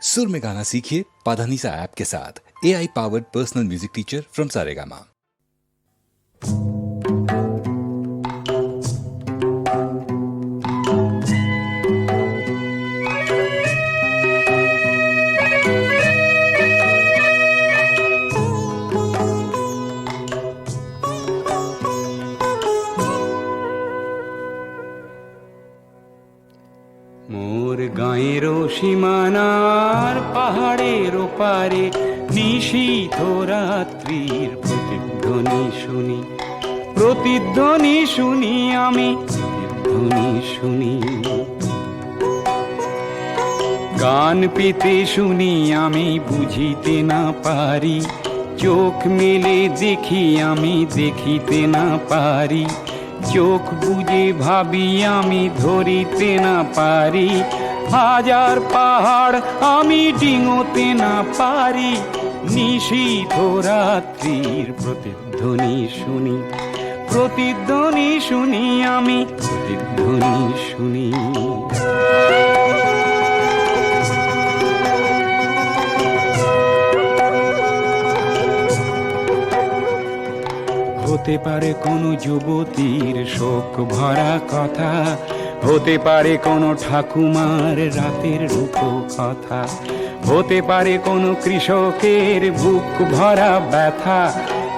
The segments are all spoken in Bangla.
सुर में गाना सीखिए पाधानीसा ऐप के साथ। AI powered personal music teacher from Saregama. মোর গাঁয়ের সীমানার পাহাড়ের ওপারে নিশীথ রাত্রির প্রতিধ্বনি শুনি, প্রতিধ্বনি শুনি আমি, প্রতিধ্বনি শুনি। গান পেতে শুনি আমি বুঝিতে না পারি, চোখ মেলে দেখি আমি দেখিতে না পারি, চোখ বুঝে ভাবি আমি ধরিতে না পারি, হাজার পাহাড় আমি ডিঙোতে না পারি। নিশীথ রাত্রির প্রতিধ্বনি শুনি, প্রতিধ্বনি শুনি আমি, প্রতিধ্বনি শুনি। হতে পারে কোনো যুবতীর শোক ভরা কথা, হতে পারে কোনো ঠাকুমার রাতের রূপ কথা, হতে পারে কোনো কৃষকের বুক ভরা ব্যথা।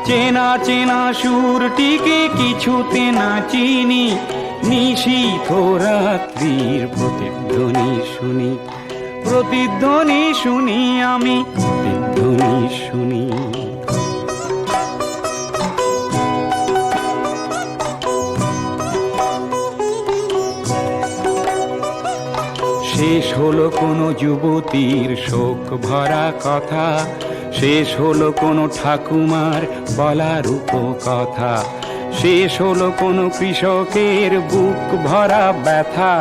চেনা চেনা সুরটিকে কিছুতে না চিনি, নিশীথ রাত্রির প্রতিধ্বনি শুনি, প্রতিধ্বনি শুনি আমি, প্রতিধ্বনি শুনি। শেষ হলো কোনো যুবতীর শোক ভরা কথা, শেষ হলো কোনো ঠাকুমার বলা রূপ কথা, শেষ হলো কোনো কৃষকের বুক ভরা ব্যথা।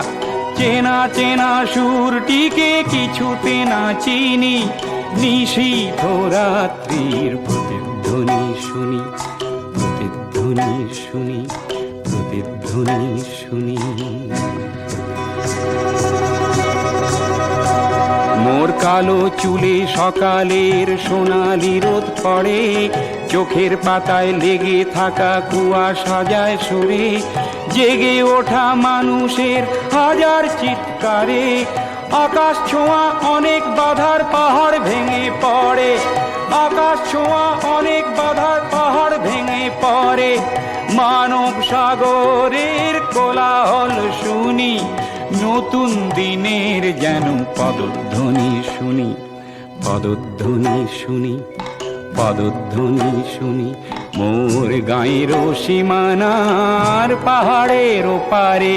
চেনা চেনা সুরটিকে কিছুতে না চিনি, নিশীথ রাত্রির প্রতিধ্বনি শুনি, প্রতিধ্বনি শুনি, প্রতিধ্বনি শুনি। মোর কালো চুলে সকালের সোনালি রোদ পড়ে, চোখের পাতায় লেগে থাকা কুয়াশা যায় সরে, জেগে ওঠা মানুষের হাজার চিৎকারে। আকাশ ছোঁয়া অনেক বাধার পাহাড় ভেঙে পড়ে, আকাশ ছোঁয়া অনেক বাধার পাহাড় ভেঙে পড়ে। মানব সাগরের কোলাহল শুনি, নতুন দিনের যেন পদধ্বনি শুনি, পদধ্বনি শুনি, পদধ্বনি শুনি। মোর গাঁয়ের সীমানার পাহাড়ের ওপারে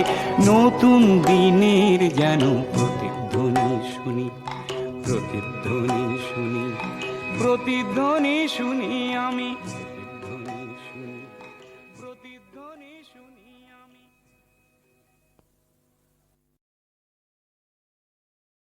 নতুন দিনের যেন প্রতিধ্বনি শুনি, প্রতিধ্বনি শুনি, প্রতিধ্বনি শুনি আমি।